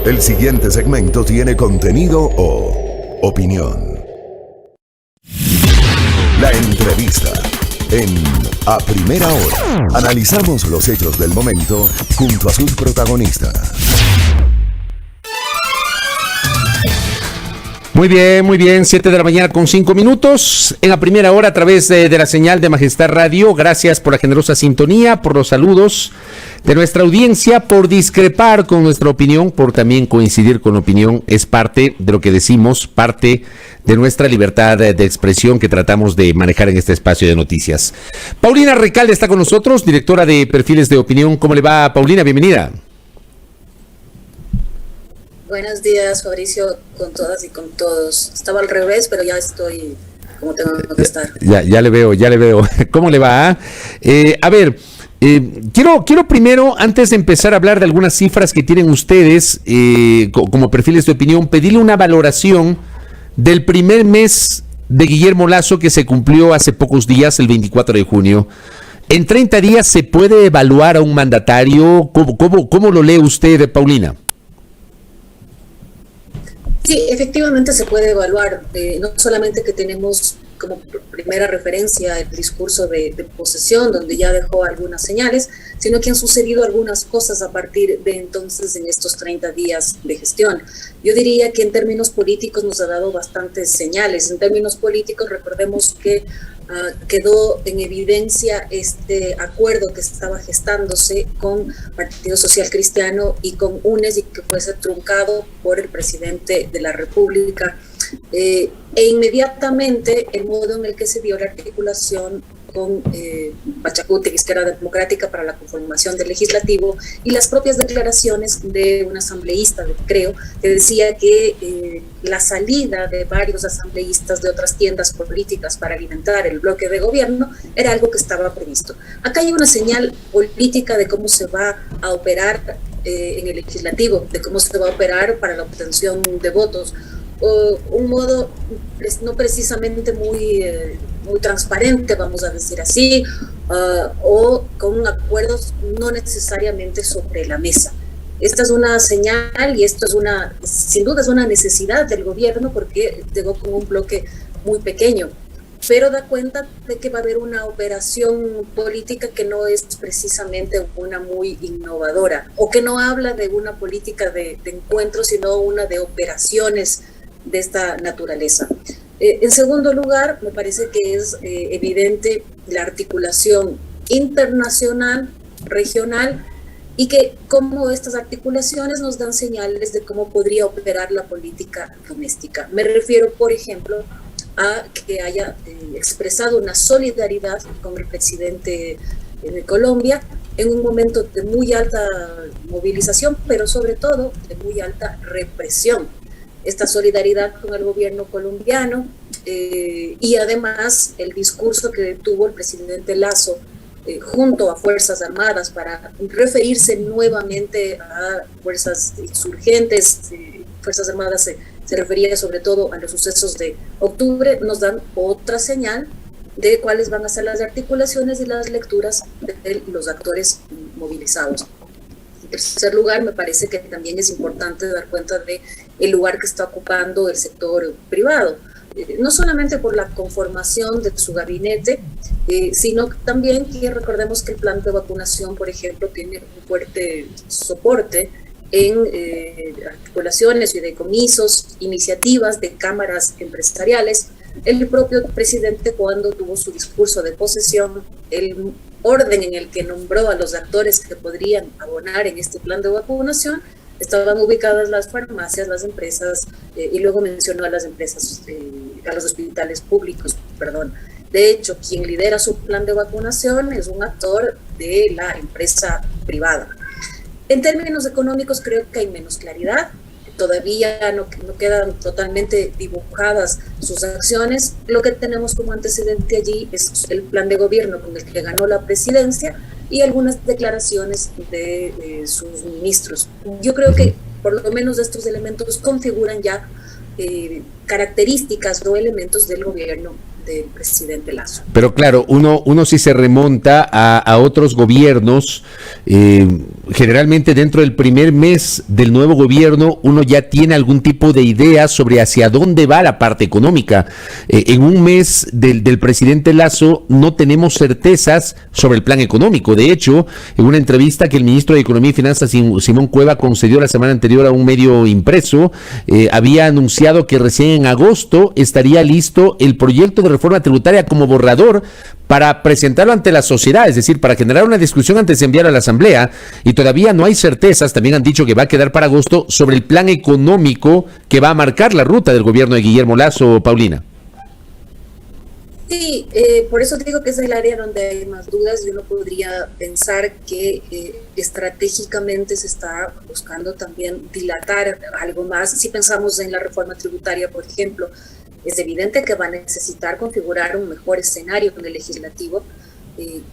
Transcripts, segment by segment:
El siguiente segmento tiene contenido o opinión. La entrevista en A Primera Hora. Analizamos los hechos del momento junto a sus protagonistas. Muy bien, 7 de la mañana con 5 minutos, en A Primera Hora a través de la señal de Majestad Radio. Gracias por la generosa sintonía, por los saludos de nuestra audiencia, por discrepar con nuestra opinión, por también coincidir con opinión. Es parte de lo que decimos, parte de nuestra libertad de expresión que tratamos de manejar en este espacio de noticias. Paulina Recalde está con nosotros, directora de Perfiles de Opinión. ¿Cómo le va, Paulina? Bienvenida. Buenos días, Fabricio, con todas y con todos. Estaba al revés, pero ya estoy como tengo que estar. Ya le veo. ¿Cómo le va? Quiero primero, antes de empezar a hablar de algunas cifras que tienen ustedes como perfiles de opinión, pedirle una valoración del primer mes de Guillermo Lasso que se cumplió hace pocos días, el 24 de junio. ¿En 30 días se puede evaluar a un mandatario? ¿Cómo lo lee usted, Paulina? Sí, efectivamente se puede evaluar, no solamente que tenemos como primera referencia el discurso de posesión, donde ya dejó algunas señales, sino que han sucedido algunas cosas a partir de entonces en estos 30 días de gestión. Yo diría que en términos políticos nos ha dado bastantes señales. En términos políticos, recordemos que quedó en evidencia este acuerdo que estaba gestándose con Partido Social Cristiano y con UNES y que fuese truncado por el presidente de la República. E inmediatamente el modo en el que se dio la articulación con Pachacuti, Izquierda Democrática, para la conformación del legislativo, y las propias declaraciones de un asambleísta, creo, que decía que la salida de varios asambleístas de otras tiendas políticas para alimentar el bloque de gobierno era algo que estaba previsto. Acá hay una señal política de cómo se va a operar en el legislativo, de cómo se va a operar para la obtención de votos. Un modo no precisamente muy transparente, vamos a decir así, o con acuerdos no necesariamente sobre la mesa. Esta es una señal y esto es sin duda es una necesidad del gobierno porque llegó con un bloque muy pequeño, pero da cuenta de que va a haber una operación política que no es precisamente una muy innovadora, o que no habla de una política de encuentro, sino una de operaciones de esta naturaleza. En segundo lugar, me parece que es evidente la articulación internacional, regional, y que como estas articulaciones nos dan señales de cómo podría operar la política doméstica. Me refiero, por ejemplo, a que haya expresado una solidaridad con el presidente de Colombia en un momento de muy alta movilización, pero sobre todo de muy alta represión. Esta solidaridad con el gobierno colombiano y además el discurso que tuvo el presidente Lasso junto a Fuerzas Armadas para referirse nuevamente a fuerzas insurgentes. Fuerzas Armadas se refería sobre todo a los sucesos de octubre, nos dan otra señal de cuáles van a ser las articulaciones y las lecturas de los actores movilizados. En tercer lugar, me parece que también es importante dar cuenta de el lugar que está ocupando el sector privado, no solamente por la conformación de su gabinete, sino también que recordemos que el plan de vacunación, por ejemplo, tiene un fuerte soporte en articulaciones, fideicomisos, iniciativas de cámaras empresariales. El propio presidente, cuando tuvo su discurso de posesión, el orden en el que nombró a los actores que podrían abonar en este plan de vacunación, estaban ubicadas las farmacias, las empresas, y luego mencionó a las empresas, a los hospitales públicos, perdón. De hecho, quien lidera su plan de vacunación es un actor de la empresa privada. En términos económicos creo que hay menos claridad, todavía no quedan totalmente dibujadas sus acciones. Lo que tenemos como antecedente allí es el plan de gobierno con el que ganó la presidencia y algunas declaraciones de sus ministros. Yo creo que por lo menos estos elementos configuran ya características o elementos del gobierno del presidente Lasso. Pero claro, uno sí se remonta a otros gobiernos generalmente dentro del primer mes del nuevo gobierno uno ya tiene algún tipo de idea sobre hacia dónde va la parte económica. En un mes del presidente Lasso no tenemos certezas sobre el plan económico. De hecho, en una entrevista que el ministro de Economía y Finanzas, Simón Cueva, concedió la semana anterior a un medio impreso, había anunciado que recién en agosto estaría listo el proyecto de reforma tributaria como borrador para presentarlo ante la sociedad, es decir, para generar una discusión antes de enviar a la Asamblea, y todavía no hay certezas, también han dicho que va a quedar para agosto, sobre el plan económico que va a marcar la ruta del gobierno de Guillermo Lasso, Paulina. Sí, por eso digo que es el área donde hay más dudas y uno podría pensar que estratégicamente se está buscando también dilatar algo más. Si pensamos en la reforma tributaria, por ejemplo, es evidente que va a necesitar configurar un mejor escenario con el legislativo,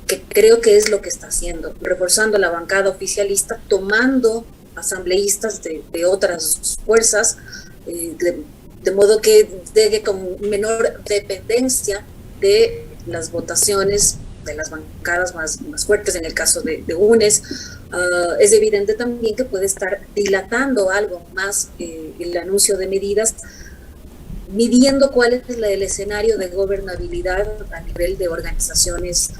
que creo que es lo que está haciendo, reforzando la bancada oficialista, tomando asambleístas de otras fuerzas, de modo que llegue con menor dependencia de las votaciones de las bancadas más fuertes, en el caso de UNES. Es evidente también que puede estar dilatando algo más el anuncio de medidas, midiendo cuál es el escenario de gobernabilidad a nivel de organizaciones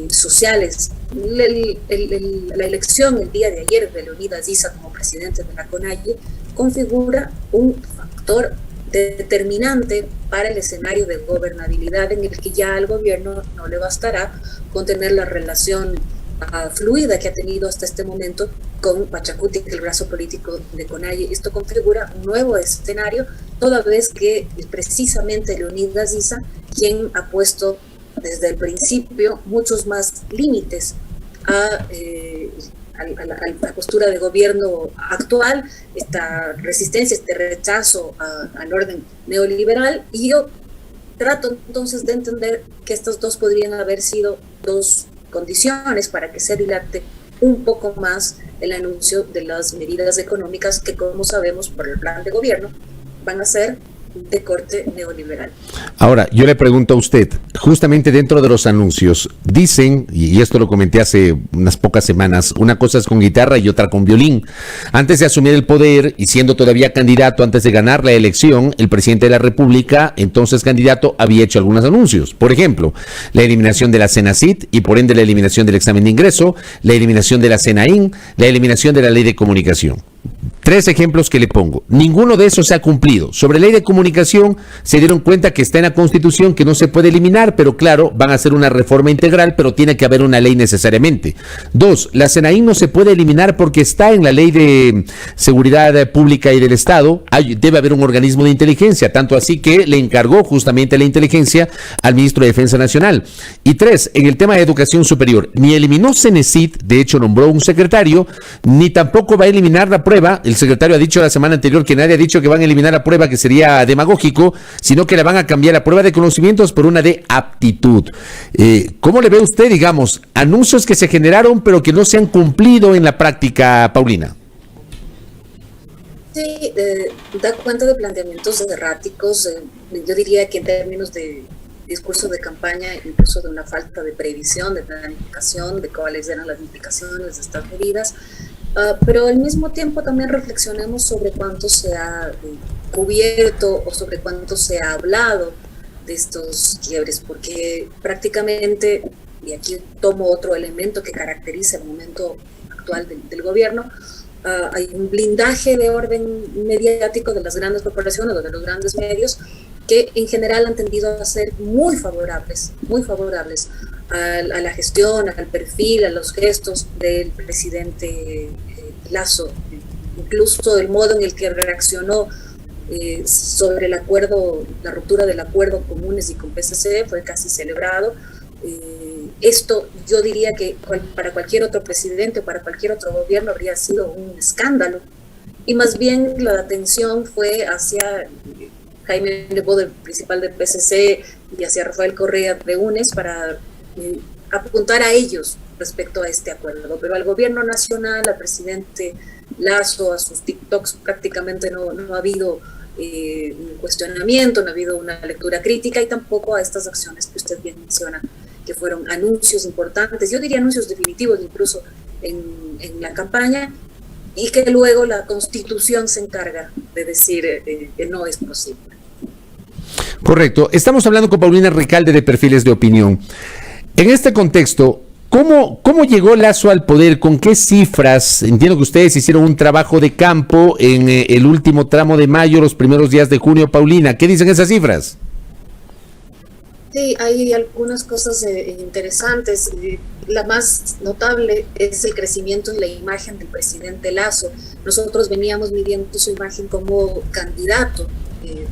sociales. La elección el día de ayer de Leonidas Issa como presidente de la CONAIE configura un factor determinante para el escenario de gobernabilidad, en el que ya al gobierno no le bastará con tener la relación fluida que ha tenido hasta este momento con Pachacuti, el brazo político de CONAIE. Esto configura un nuevo escenario, toda vez que es precisamente Leonidas Issa quien ha puesto desde el principio muchos más límites a la postura de gobierno actual, esta resistencia, este rechazo al orden neoliberal. Y yo trato entonces de entender que estas dos podrían haber sido dos condiciones para que se dilate un poco más el anuncio de las medidas económicas que, como sabemos por el plan de gobierno, van a ser de corte neoliberal. Ahora, yo le pregunto a usted, justamente dentro de los anuncios, dicen, y esto lo comenté hace unas pocas semanas, una cosa es con guitarra y otra con violín. Antes de asumir el poder y siendo todavía candidato, antes de ganar la elección, el presidente de la República, entonces candidato, había hecho algunos anuncios. Por ejemplo, la eliminación de la CENACYT y por ende la eliminación del examen de ingreso, la eliminación de la CENAIN, la eliminación de la ley de comunicación. 3 ejemplos que le pongo. Ninguno de esos se ha cumplido. Sobre ley de comunicación se dieron cuenta que está en la Constitución, que no se puede eliminar, pero claro, van a hacer una reforma integral, pero tiene que haber una ley necesariamente. 2, la CENAIN no se puede eliminar porque está en la Ley de Seguridad Pública y del Estado. Debe haber un organismo de inteligencia, tanto así que le encargó justamente la inteligencia al ministro de Defensa Nacional. Y 3, en el tema de educación superior, ni eliminó CENESID, de hecho nombró un secretario, ni tampoco va a eliminar la prueba. El secretario ha dicho la semana anterior que nadie ha dicho que van a eliminar la prueba, que sería demagógico, sino que la van a cambiar la prueba de conocimientos por una de aptitud. ¿Cómo le ve usted, digamos, anuncios que se generaron pero que no se han cumplido en la práctica, Paulina? Sí, da cuenta de planteamientos erráticos. Yo diría que en términos de discurso de campaña, incluso de una falta de previsión, de planificación, de cuáles eran las implicaciones de estas medidas. Pero al mismo tiempo también reflexionemos sobre cuánto se ha cubierto o sobre cuánto se ha hablado de estos quiebres, porque prácticamente, y aquí tomo otro elemento que caracteriza el momento actual del gobierno, hay un blindaje de orden mediático de las grandes corporaciones o de los grandes medios que en general han tendido a ser muy favorables a la gestión, al perfil, a los gestos del presidente Lasso. Incluso el modo en el que reaccionó sobre el acuerdo, la ruptura del acuerdo con UNES y con PCC fue casi celebrado. Esto yo diría que para cualquier otro presidente o para cualquier otro gobierno habría sido un escándalo, y más bien la atención fue hacia Jaime Nebot, el principal del PCC, y hacia Rafael Correa de UNES para apuntar a ellos respecto a este acuerdo. Pero al gobierno nacional, al presidente Lasso, a sus TikToks, prácticamente no ha habido un cuestionamiento, no ha habido una lectura crítica, y tampoco a estas acciones que usted bien menciona, que fueron anuncios importantes, yo diría anuncios definitivos incluso, en la campaña, y que luego la Constitución se encarga de decir que no es posible. Correcto. Estamos hablando con Paulina Recalde de Perfiles de Opinión. En este contexto, ¿cómo llegó Lasso al poder? ¿Con qué cifras? Entiendo que ustedes hicieron un trabajo de campo en el último tramo de mayo, los primeros días de junio. Paulina, ¿qué dicen esas cifras? Sí, hay algunas cosas interesantes. La más notable es el crecimiento en la imagen del presidente Lasso. Nosotros veníamos midiendo su imagen como candidato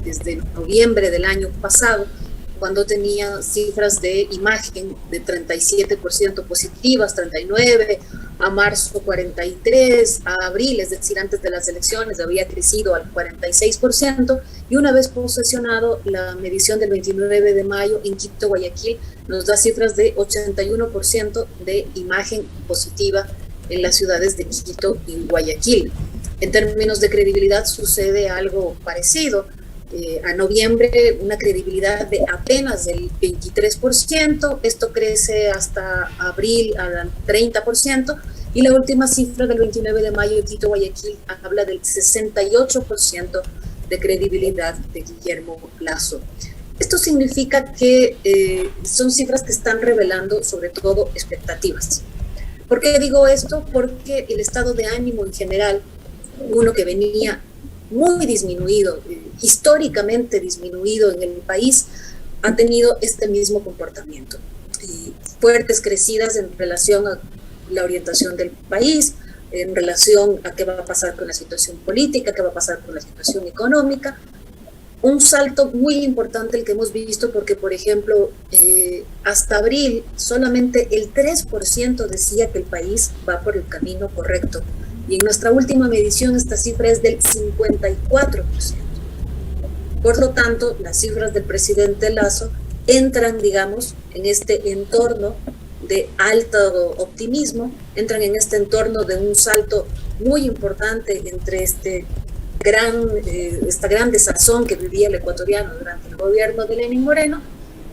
desde noviembre del año pasado, cuando tenía cifras de imagen de 37% positivas, 39%, a marzo 43%, a abril, es decir, antes de las elecciones, había crecido al 46%, y una vez posesionado, la medición del 29 de mayo en Quito, Guayaquil, nos da cifras de 81% de imagen positiva en las ciudades de Quito y Guayaquil. En términos de credibilidad sucede algo parecido. A noviembre una credibilidad de apenas del 23%, esto crece hasta abril al 30%, y la última cifra del 29 de mayo de Quito, Guayaquil, habla del 68% de credibilidad de Guillermo Lasso. Esto significa que son cifras que están revelando sobre todo expectativas. ¿Por qué digo esto? Porque el estado de ánimo en general, uno que venía muy disminuido, históricamente disminuido en el país, ha tenido este mismo comportamiento. Fuertes crecidas en relación a la orientación del país, en relación a qué va a pasar con la situación política, qué va a pasar con la situación económica. Un salto muy importante el que hemos visto, porque, por ejemplo, hasta abril solamente el 3% decía que el país va por el camino correcto. Y en nuestra última medición esta cifra es del 54%. Por lo tanto, las cifras del presidente Lasso entran, digamos, en este entorno de alto optimismo, entran en este entorno de un salto muy importante entre esta gran desazón que vivía el ecuatoriano durante el gobierno de Lenín Moreno,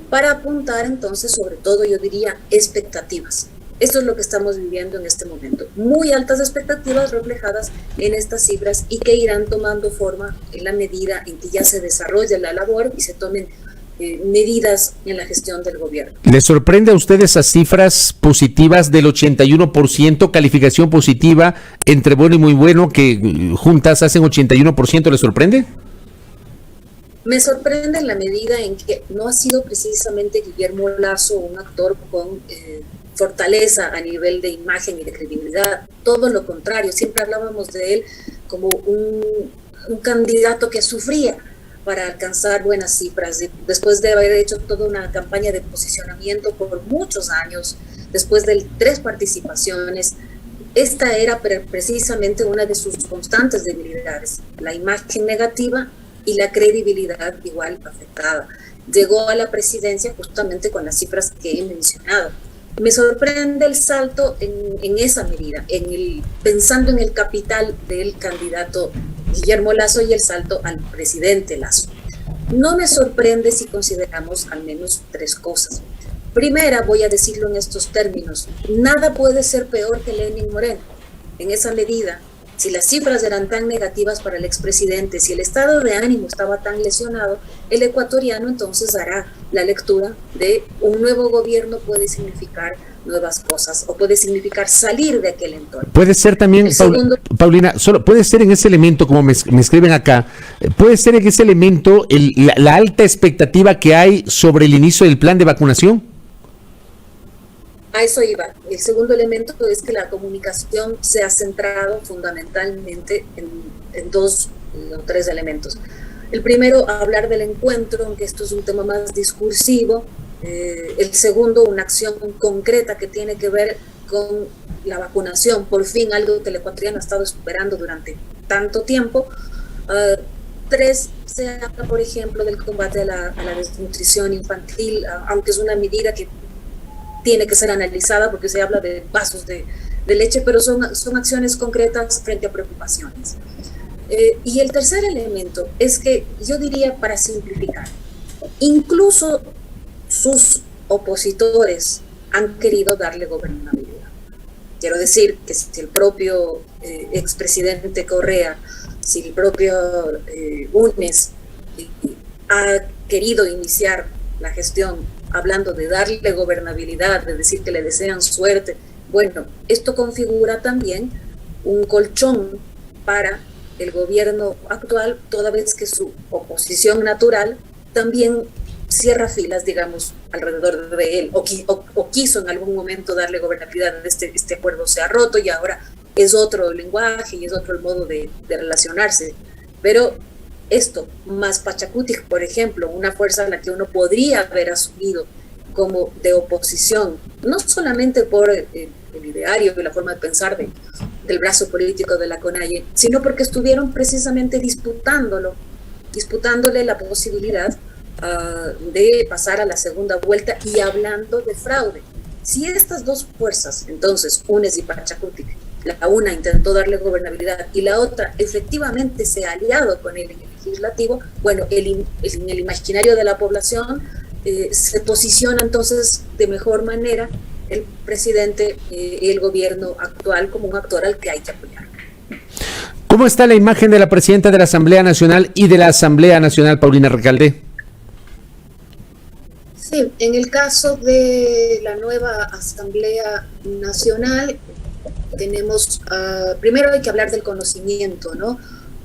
para apuntar entonces, sobre todo, yo diría, expectativas. Esto es lo que estamos viviendo en este momento. Muy altas expectativas reflejadas en estas cifras, y que irán tomando forma en la medida en que ya se desarrolle la labor y se tomen medidas en la gestión del gobierno. ¿Les sorprende a ustedes esas cifras positivas del 81%, calificación positiva entre bueno y muy bueno, que juntas hacen 81%? ¿Les sorprende? Me sorprende en la medida en que no ha sido precisamente Guillermo Lasso un actor con fortaleza a nivel de imagen y de credibilidad. Todo lo contrario, siempre hablábamos de él como un candidato que sufría para alcanzar buenas cifras. Después de haber hecho toda una campaña de posicionamiento por muchos años, después de 3 participaciones, esta era precisamente una de sus constantes debilidades: la imagen negativa y la credibilidad igual afectada. Llegó a la presidencia justamente con las cifras que he mencionado. Me sorprende el salto en esa medida, pensando en el capital del candidato Guillermo Lasso y el salto al presidente Lasso. No me sorprende si consideramos al menos 3 cosas. Primera, voy a decirlo en estos términos: nada puede ser peor que Lenín Moreno. En esa medida, si las cifras eran tan negativas para el expresidente, si el estado de ánimo estaba tan lesionado, el ecuatoriano entonces hará la lectura de un nuevo gobierno puede significar nuevas cosas, o puede significar salir de aquel entorno. Puede ser también, Paulina, solo puede ser en ese elemento, como me escriben acá, puede ser en ese elemento la alta expectativa que hay sobre el inicio del plan de vacunación. A eso iba. El segundo elemento es que la comunicación se ha centrado fundamentalmente en 2 o 3 elementos. El primero, hablar del encuentro, aunque esto es un tema más discursivo. El segundo, una acción concreta que tiene que ver con la vacunación, por fin algo que el ecuatoriano ha estado esperando durante tanto tiempo. 3, se habla, por ejemplo, del combate a la desnutrición infantil, aunque es una medida que tiene que ser analizada porque se habla de vasos de leche, pero son acciones concretas frente a preocupaciones. Y el tercer elemento es que yo diría, para simplificar, incluso sus opositores han querido darle gobernabilidad. Quiero decir que si el propio expresidente Correa, si el propio UNES ha querido iniciar la gestión hablando de darle gobernabilidad, de decir que le desean suerte, bueno, esto configura también un colchón para el gobierno actual, toda vez que su oposición natural también cierra filas, digamos, alrededor de él, o quiso en algún momento darle gobernabilidad. Este acuerdo se ha roto y ahora es otro lenguaje y es otro el modo de relacionarse. Pero esto, más Pachacuti, por ejemplo, una fuerza a la que uno podría haber asumido como de oposición, no solamente por el ideario y la forma de pensar del brazo político de la CONAIE, sino porque estuvieron precisamente disputándole la posibilidad de pasar a la segunda vuelta y hablando de fraude. Si estas dos fuerzas, entonces, UNES y Pachacuti, la una intentó darle gobernabilidad y la otra efectivamente se ha aliado con él en el legislativo, bueno, en el imaginario de la población se posiciona entonces de mejor manera el presidente y el gobierno actual como un actor al que hay que apoyar. ¿Cómo está la imagen de la presidenta de la Asamblea Nacional y de la Asamblea Nacional, Paulina Recalde? Sí, en el caso de la nueva Asamblea Nacional, tenemos, primero hay que hablar del conocimiento, ¿no?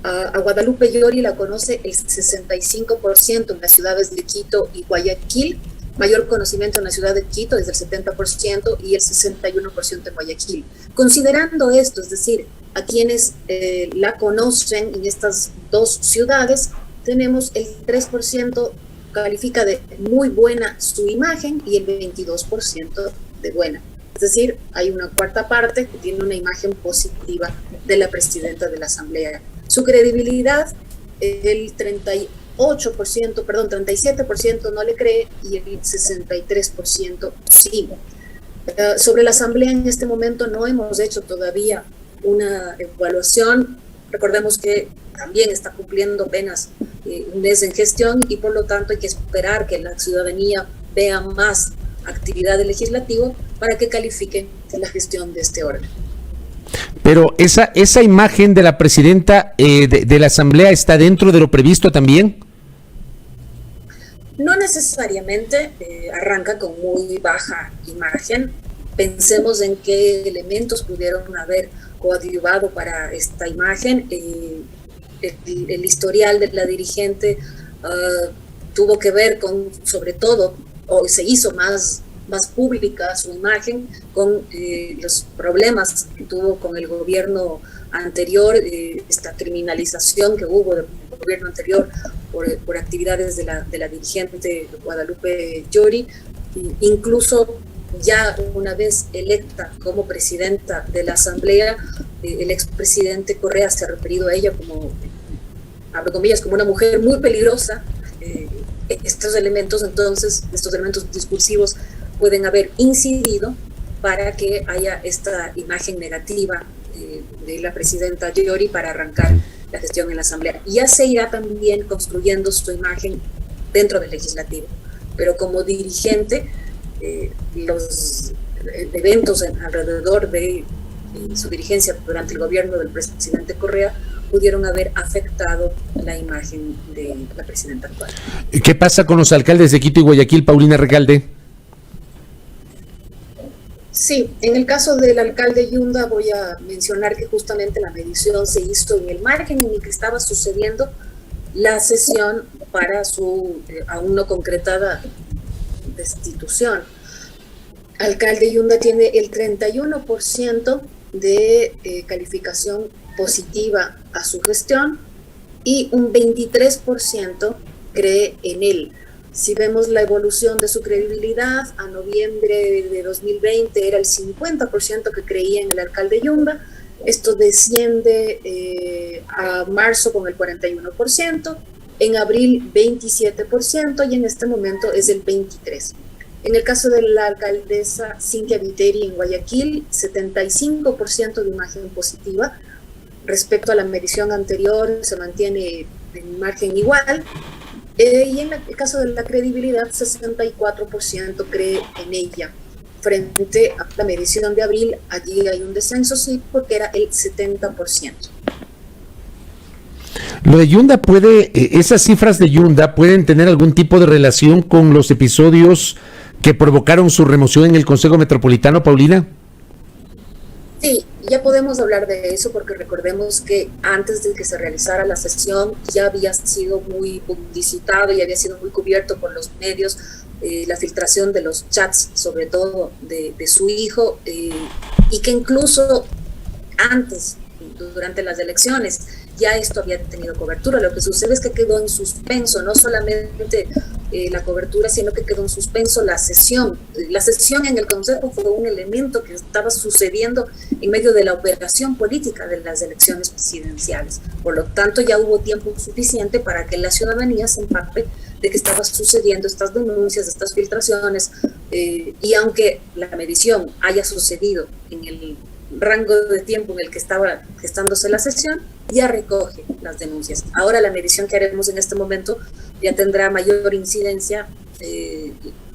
A Guadalupe Llori la conoce el 65% en las ciudades de Quito y Guayaquil, mayor conocimiento en la ciudad de Quito es del 70% y el 61% en Guayaquil. Considerando esto, es decir, a quienes la conocen en estas dos ciudades, tenemos el 3% califica de muy buena su imagen y el 22% de buena. Es decir, hay una cuarta parte que tiene una imagen positiva de la presidenta de la Asamblea. Su credibilidad, el 37% no le cree y el 63% sí. Sobre la Asamblea en este momento no hemos hecho todavía una evaluación. Recordemos que también está cumpliendo apenas un mes en gestión y por lo tanto hay que esperar que la ciudadanía vea más actividad del legislativo para que califiquen la gestión de este órgano. Pero esa imagen de la presidenta de la Asamblea está dentro de lo previsto también. No necesariamente arranca con muy baja imagen. Pensemos en qué elementos pudieron haber coadyuvado para esta imagen. El historial de la dirigente tuvo que ver con, sobre todo, o se hizo más pública su imagen con los problemas que tuvo con el gobierno anterior, esta criminalización que hubo del gobierno anterior por actividades de la dirigente Guadalupe Llori, incluso ya una vez electa como presidenta de la Asamblea, el expresidente Correa se ha referido a ella como, abro comillas, como una mujer muy peligrosa. Estos elementos discursivos pueden haber incidido para que haya esta imagen negativa de la presidenta Llori para arrancar la gestión en la Asamblea. Y ya se irá también construyendo su imagen dentro del legislativo, pero como dirigente, los eventos alrededor de su dirigencia durante el gobierno del presidente Correa pudieron haber afectado la imagen de la presidenta actual. ¿Qué pasa con los alcaldes de Quito y Guayaquil, Paulina Recalde? Sí, en el caso del alcalde Yunda voy a mencionar que justamente la medición se hizo en el margen en el que estaba sucediendo la sesión para su aún no concretada destitución. Alcalde Yunda tiene el 31% de calificación positiva a su gestión y un 23% cree en él. Si vemos la evolución de su credibilidad, a noviembre de 2020 era el 50% que creía en el alcalde Yunda, esto desciende a marzo con el 41%, en abril 27% y en este momento es el 23%. En el caso de la alcaldesa Cintia Viteri en Guayaquil, 75% de imagen positiva. Respecto a la medición anterior, se mantiene en margen igual. Y en el caso de la credibilidad, 64% cree en ella. frente a la medición de abril. Allí hay un descenso, sí, porque era el 70%. Lo de Yunda esas cifras de Yunda pueden tener algún tipo de relación con los episodios que provocaron su remoción en el Consejo Metropolitano, Paulina. Sí, ya podemos hablar de eso porque recordemos que antes de que se realizara la sesión ya había sido muy publicitado y había sido muy cubierto por los medios la filtración de los chats, sobre todo de su hijo, y que incluso antes, durante las elecciones, ya esto había tenido cobertura. Lo que sucede es que quedó en suspenso, no solamente la cobertura, sino que quedó en suspenso la sesión. La sesión en el Consejo fue un elemento que estaba sucediendo en medio de la operación política de las elecciones presidenciales. Por lo tanto, ya hubo tiempo suficiente para que la ciudadanía se empape de que estaba sucediendo estas denuncias, estas filtraciones, y aunque la medición haya sucedido en el rango de tiempo en el que estaba gestándose la sesión, ya recoge las denuncias. Ahora la medición que haremos en este momento ya tendrá mayor incidencia,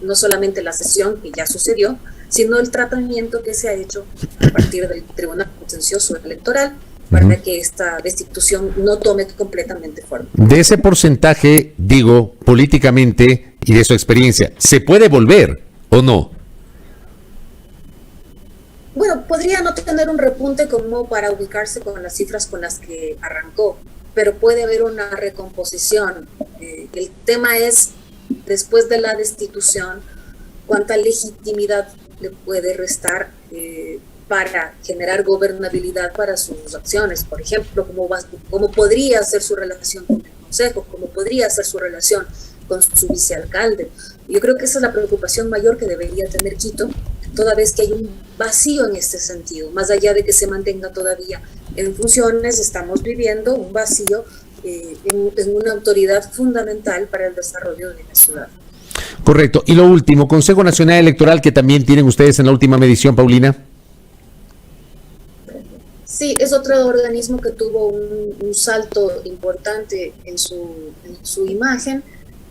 no solamente la sesión que ya sucedió, sino el tratamiento que se ha hecho a partir del Tribunal Contencioso Electoral para que esta destitución no tome completamente forma. De ese porcentaje, digo, políticamente y de su experiencia, ¿se puede volver o no? Bueno, podría no tener un repunte como para ubicarse con las cifras con las que arrancó, pero puede haber una recomposición. El tema es, después de la destitución, cuánta legitimidad le puede restar para generar gobernabilidad para sus acciones. Por ejemplo, cómo podría ser su relación con el Consejo, cómo podría ser su relación con su vicealcalde. Yo creo que esa es la preocupación mayor que debería tener Quito, toda vez que hay un vacío en este sentido. Más allá de que se mantenga todavía en funciones, estamos viviendo un vacío en una autoridad fundamental para el desarrollo de la ciudad. Correcto. Y lo último, Consejo Nacional Electoral, que también tienen ustedes en la última medición, Paulina. Sí, es otro organismo que tuvo un salto importante en su imagen.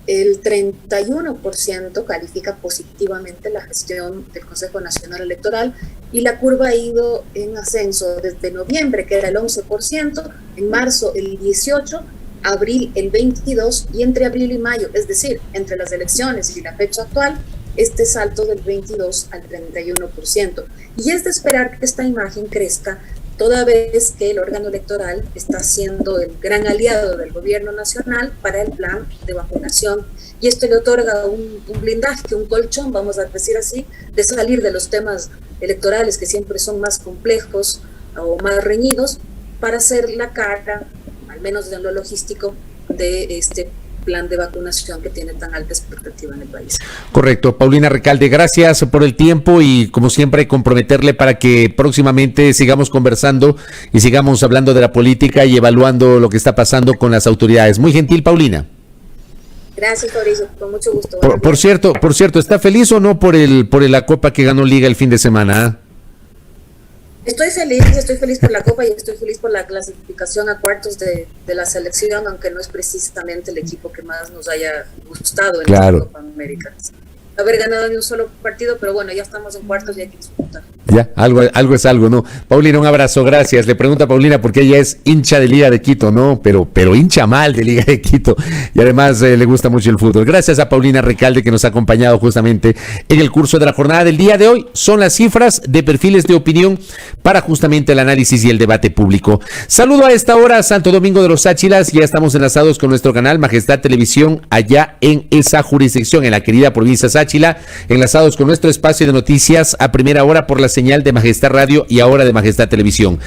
El 31% califica positivamente la gestión del Consejo Nacional Electoral y la curva ha ido en ascenso desde noviembre, que era el 11%, en marzo el 18%, abril el 22% y entre abril y mayo, es decir, entre las elecciones y la fecha actual, este salto del 22 al 31%. Y es de esperar que esta imagen crezca toda vez que el órgano electoral está siendo el gran aliado del gobierno nacional para el plan de vacunación, y esto le otorga un blindaje, un colchón, vamos a decir así, de salir de los temas electorales que siempre son más complejos o más reñidos, para hacer la cara, al menos en lo logístico, de este plan de vacunación que tiene tan alta expectativa en el país. Correcto. Paulina Recalde, gracias por el tiempo y como siempre comprometerle para que próximamente sigamos conversando y sigamos hablando de la política y evaluando lo que está pasando con las autoridades. Muy gentil, Paulina. Gracias, Fabricio, con mucho gusto. Por cierto, ¿está feliz o no por la Copa que ganó Liga el fin de semana? Estoy feliz por la Copa y estoy feliz por la clasificación a cuartos de la selección, aunque no es precisamente el equipo que más nos haya gustado en la Copa América. Haber ganado ni un solo partido, pero bueno, ya estamos en cuartos y hay que disfrutar. Ya, algo es algo, ¿no? Paulina, un abrazo, gracias. Le pregunto a Paulina porque ella es hincha de Liga de Quito, ¿no? Pero hincha mal de Liga de Quito y además le gusta mucho el fútbol. Gracias a Paulina Recalde que nos ha acompañado justamente en el curso de la jornada del día de hoy. Son las cifras de perfiles de opinión para justamente el análisis y el debate público. Saludo a esta hora a Santo Domingo de los Áchilas. Ya estamos enlazados con nuestro canal Majestad Televisión allá en esa jurisdicción, en la querida provincia Sáchila, enlazados con nuestro espacio de noticias a primera hora por la señal de Majestad Radio y ahora de Majestad Televisión.